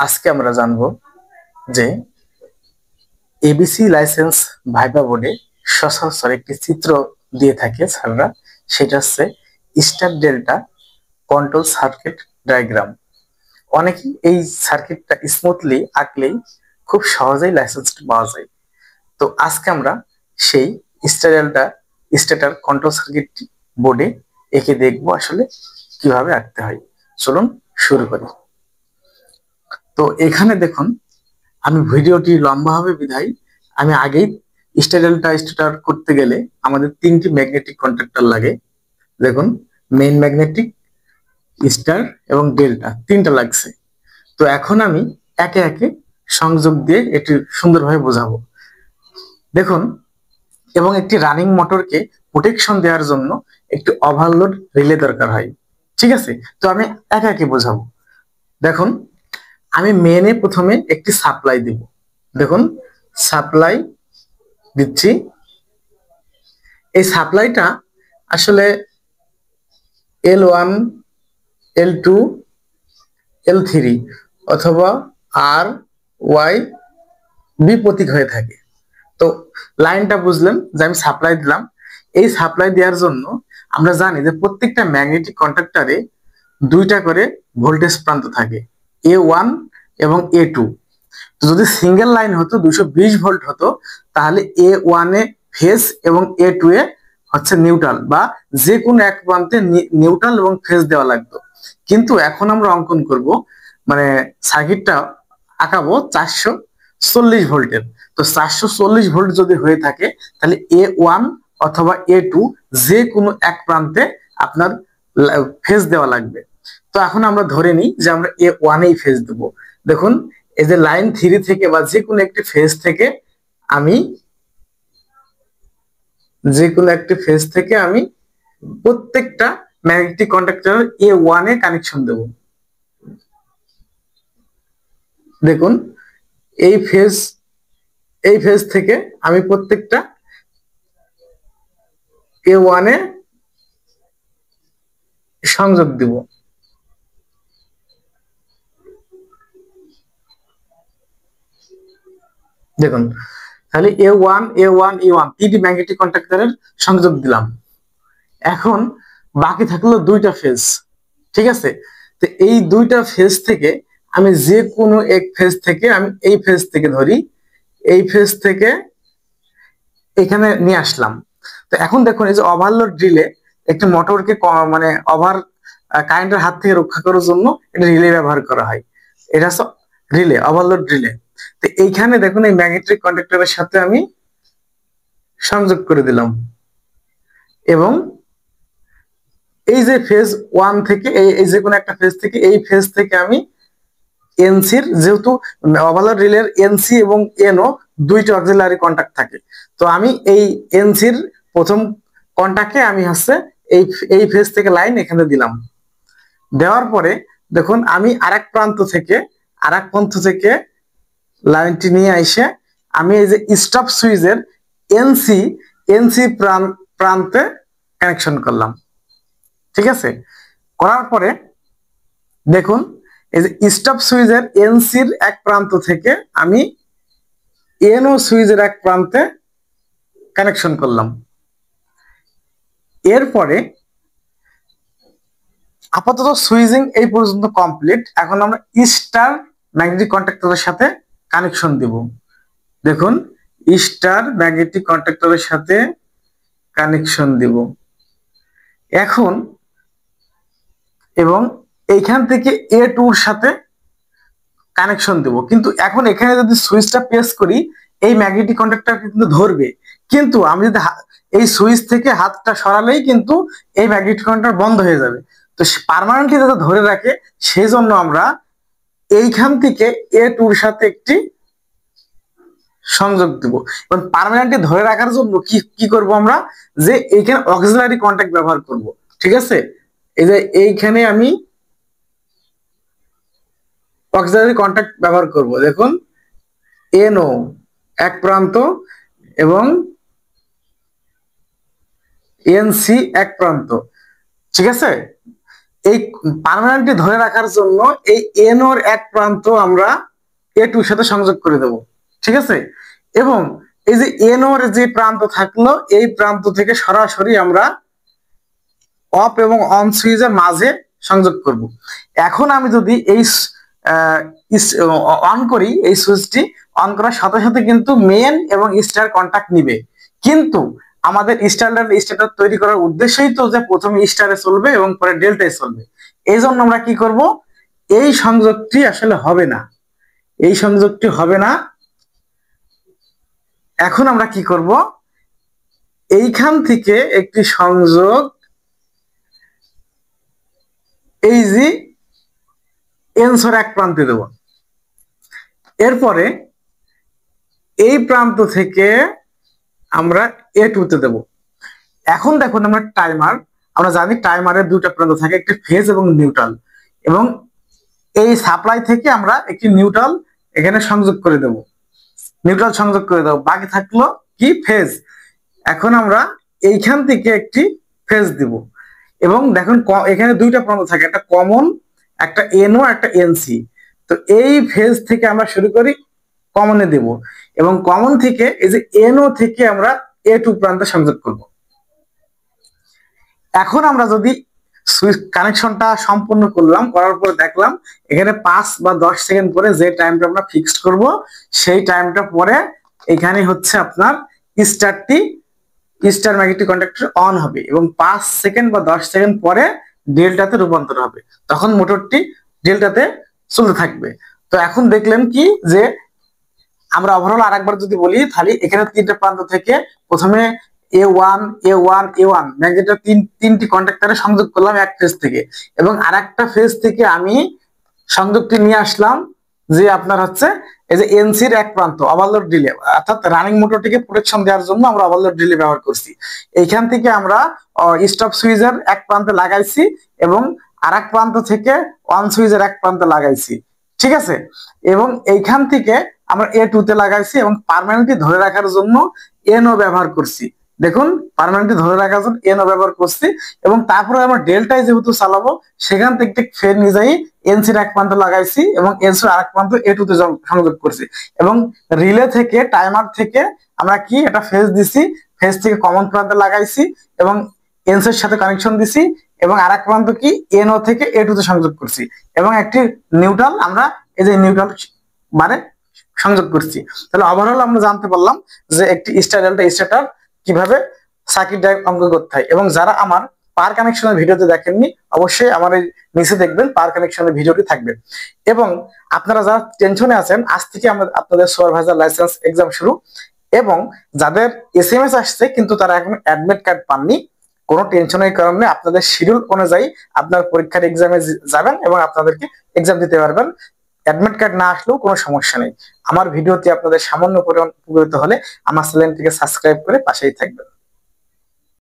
আজকে আমরা জানবো যে এবিসি লাইসেন্স ভাইবা বোর্ডে সচরাচর একটি চিত্র দিয়ে থাকে স্যাররা, সেটা হচ্ছে star delta control circuit diagram. অনেকেই এই সার্কিটটা স্মুথলি আঁকলেই খুব সহজেই লাইসেন্সটা পাওয়া যায়। তো আজকে আমরা সেই star delta stature control circuit বোর্ডে এঁকে দেখবো আসলে কিভাবে আঁকতে হয়। চলুন শুরু করি। তো এখানে দেখুন, আমি ভিডিওটি লম্বা হবে বিধায় আমি আগেই স্টার করতে গেলে আমাদের তিনটি ম্যাগনেটিক কন্ট্রাক্টর লাগে। দেখুন, মেইন ম্যাগনেটিক, স্টার এবং ডেল্টা তিনটা লাগছে। তো এখন আমি একে একে সংযোগ দিয়ে এটি সুন্দরভাবে বোঝাবো। দেখুন, এবং একটি রানিং মোটরকে প্রোটেকশন দেওয়ার জন্য একটি ওভারলোড রিলে দরকার হয়। ঠিক আছে, তো আমি একে একে বোঝাবো। দেখুন, আমি মেনে প্রথমে একটি সাপ্লাই দিব। দেখুন, সাপ্লাই দিচ্ছি। এই সাপ্লাইটা আসলে L1, L2, L3 অথবা RYB প্রতীক হয়ে থাকে। তো লাইনটা বুঝলেন যে আমি সাপ্লাই দিলাম। এই সাপ্লাই দেওয়ার জন্য আমরা জানি যে প্রত্যেকটা ম্যাগনেটিক কন্ডাক্টরে দুইটা করে ভোল্টেজ প্রান্ত থাকে, A1 এবং A2। যদি সিঙ্গেল লাইন হতো 220 ভোল্ট হতো, তাহলে A1 এ ফেজ এবং A2 এ হচ্ছে নিউট্রাল, বা যে কোনো এক প্রান্তে নিউট্রাল এবং ফেজ দেওয়া লাগতো। কিন্তু এখন আমরা অঙ্কন করব, মানে সার্কিটটা আঁকাবো 440 ভোল্টের। তো 440 ভোল্ট যদি হয়ে থাকে, তাহলে A1 অথবা A2 যে কোনো এক প্রান্তে আপনার ফেজ দেওয়া লাগবে। তো এখন আমরা ধরে নিই যে আমরা A1 এই ফেজ দেবো। দেখুন, এই যে লাইন 3 থেকে বা যে কোনো একটি ফেজ থেকে আমি প্রত্যেকটা ম্যাগনেটিক কন্ডাক্টর A1 এ কানেকশন দেব। দেখুন, এই ফেজ থেকে আমি প্রত্যেকটা A1 এ সংযোগ দিব। দেখুন, তাহলে A1, A1, A1 তিনটি ম্যাগনেটিক কন্ডাক্টরের সংযোগ দিলাম। এখন বাকি থাকলো দুইটা ফেজ। ঠিক আছে, তো এই দুইটা ফেজ থেকে আমি যে কোনো এক ফেজ থেকে, আমি এই ফেজ থেকে ধরি, এই ফেজ থেকে এখানে নিয়ে আসলাম। তো এখন দেখুন, এই যে ওভারলোড রিলে, একটি মোটরকে মানে কারেন্টের হাত থেকে রক্ষা করার জন্য এটা রিলে ব্যবহার করা হয়। এটা হচ্ছে রিলে, ওভারলোড রিলে। তো এইখানে দেখুন, এই ম্যাগনেটিক কন্ডাক্টরের সাথে আমি সংযোগ করে দিলাম, এবং এই যে ফেজ 1 থেকে এই যে কোনো একটা ফেজ থেকে, এই ফেজ থেকে আমি এনসির, যেহেতু ওভারলোড রিলের এনসি এবং এনও দুইটা অক্সিলারি কন্টাক্ট থাকে, তো আমি এই এনসির প্রথম কন্টাক্টে আমি হচ্ছে এই ফেজ থেকে লাইন এখানে দিলাম। দেওয়ার পরে দেখুন, আমি আরেক প্রান্ত থেকে লাইনটি নিয়ে এসে আমি এই যে স্টপ সুইচের এনসি প্রান্তে কানেকশন করলাম। ঠিক আছে, করার পরে দেখুন, এই যে স্টপ সুইচের এনসির এক প্রান্ত থেকে আমি এনও সুইচের এক প্রান্তে কানেকশন করলাম। এরপরে আপাতত সুইচিং এই পর্যন্ত কমপ্লিট। এখন আমরা স্টার ম্যাগনেটিক কন্ডাক্টরের সাথে কানেকশন দিব। দেখুন, স্টার ম্যাগনেটিক কন্ডাক্টরের সাথে কানেকশন দিব এখন, এবং এইখান থেকে A2 সাথে কানেকশন দেব। কিন্তু এখন এখানে যদি সুইচটা প্রেস করি, এই ম্যাগনেটিক কন্ডাক্টর কিন্তু ধরবে, কিন্তু আমি যদি এই সুইচ থেকে হাতটা সরালেই কিন্তু এই ম্যাগনেটিক কন্ডাক্টর বন্ধ হয়ে যাবে। তো পার্মানেন্টলি যাতে ধরে রাখে, সেই জন্য আমরা এইখান থেকে A2 সাথে একটি সংযোগ দেব। এবং পার্মানেন্টলি ধরে রাখার জন্য কি করব আমরা, যে এইখানে অক্সিলারি কন্টাক্ট ব্যবহার করব। ঠিক আছে, এই যে এইখানে আমি অক্সিলারি কন্টাক্ট ব্যবহার করব। দেখুন, এনও এক প্রান্ত এবং এনসি এক প্রান্ত। ঠিক আছে, এই পার্মানেন্টলি ধরে রাখার জন্য এই এনওর এক প্রান্ত আমরা A2 এর সাথে সংযোগ করে দেব, ঠিক আছে। এবং এই যে এনওর যে প্রান্ত থাকলো এই প্রান্ত থেকে সরাসরি আমরা অফ এবং অন সুইচের মাঝে সংযোগ করব। এখন আমি যদি এই অন করি, এই সুইচটি অন করার সাথে সাথে কিন্তু মেন এবং স্টার কন্টাক্ট নিবে, কিন্তু আমাদের স্টার্টার তৈরি করার উদ্দেশ্যই তো যে প্রথমে স্টারে চলবে এবং পরে ডেল্টায় চলবে। এই জন্য আমরা কি করব, এই সংযোগটি আসলে হবে না, এই সংযোগটি হবে না। এখন আমরা কি করব, এইখান থেকে একটি সংযোগ এই যে এনসর এক প্রান্তে দেব, এরপরে এই প্রান্ত থেকে আমরা A2 তে দেব। এখন দেখুন আমরা টাইমার, আমরা জানি টাইমারের দুটো প্রান্ত থাকে, একটি ফেজ এবং নিউট্রাল, এবং এই সাপ্লাই থেকে আমরা একটি নিউট্রাল এখানে সংযোগ করে দেব, নিউট্রাল সংযোগ করে দেব, বাকি থাকলো কি ফেজ। এখন আমরা এইখান থেকে একটি ফেজ দিব, এবং দেখুন এখানে দুইটা প্রান্ত থাকে, একটা কমন, একটা এনও, একটা এনসি। তো এই ফেজ থেকে আমরা শুরু করি, কমনে দেব, এবং কমন থেকে এই যে এনও থেকে আমরা A2 প্রান্তে সংযোগ করব। এখন আমরা যদি সুইচ কানেকশনটা সম্পূর্ণ করলাম, করার পরে দেখলাম এখানে 5 বা 10 সেকেন্ড পরে যে টাইমটা আমরা ফিক্সড করব, সেই টাইমটা পরে এখানে হচ্ছে আপনার স্টার ম্যাগনেটিক কন্ডাক্টর অন হবে, এবং 5 সেকেন্ড বা 10 সেকেন্ড পরে ডেল্টাতে রূপান্তর হবে, তখন মোটরটি ডেল্টাতে চলতে থাকবে। তো এখন দেখলেন কি যে আমরা ওভারঅল আরেকবার যদি বলি, তাহলে এখানে তিনটা প্রান্ত থেকে প্রথমে A1 ম্যাগনেটের তিনটি কন্ডাক্টরে সংযোগ করলাম এক ফেজ থেকে, এবং আরেকটা ফেজ থেকে আমি সংযোগটি নিয়ে আসলাম যে আপনার হচ্ছে এই যে এনসির এক প্রান্ত ওভারলোড রিলে, অর্থাৎ রানিং মোটরটিকে প্রোটেকশন দেওয়ার জন্য আমরা ওভারলোড রিলে ব্যবহার করছি। এইখান থেকে আমরা স্টপ সুইচের এক প্রান্তে লাগাইছি, এবং আরেক প্রান্ত থেকে অন সুইচের এক প্রান্তে লাগাইছি, ঠিক আছে। এবং এইখান থেকে আমরা A2 তে লাগাইছি, এবং পার্মানেন্টলি ধরে রাখার জন্য এনও ব্যবহার করছি। দেখুন পার্মানেন্টলি ধরে রাখার জন্য এনও ব্যবহার করছি, এবং তারপরে আমরা ডেল্টায় যেহেতু চালাবো সেখান থেকে ফের নিয়ে এনসির এক প্রান্ত লাগাইছি, এবং এনসির আরেক প্রান্ত A2 তে সংযোগ করছি, এবং রিলে থেকে টাইমার থেকে আমরা কি একটা ফেজ দিছি, ফেজ থেকে কমন প্রান্তে লাগাইছি, এবং এনসির সাথে কানেকশন দিছি, এবং আরেক প্রান্ত কি এনও থেকে A2 তে সংযোগ করছি, এবং একটি নিউট্রাল আমরা এই যে নিউট্রাল মানে সংযোগ করছি। তাহলে ওভারঅল আমরা জানতে পারলাম যে একটি স্টার্টার কিভাবে সার্কিট ডায়াগ্রাম অঙ্কন করতে হয়। এবং যারা আমার পাওয়ার কানেকশনের ভিডিওতে দেখেননি, অবশ্যই আমার এই নিচে দেখবেন পাওয়ার কানেকশনের ভিডিওটি থাকবে। এবং আপনারা যারা টেনশনে আছেন, আজ থেকে আপনাদের সুপারভাইজার লাইসেন্স এক্সাম শুরু, এবং যাদের SMS আসছে কিন্তু তারা এখন অ্যাডমিট কার্ড পাননি, কোনো টেনশনের কারণে আপনাদের শিডিউল অনুযায়ী আপনার পরীক্ষার এক্সামে যাবেন এবং আপনাদেরকে এক্সাম দিতে পারবেন। অ্যাডমিট কার্ড না আসলেও কোনো সমস্যা নেই। আমার ভিডিওটি আপনাদের সামান্য পরিমাণ উপকৃত হলে আমার চ্যানেলটিকে সাবস্ক্রাইব করে পাশেই থাকবেন।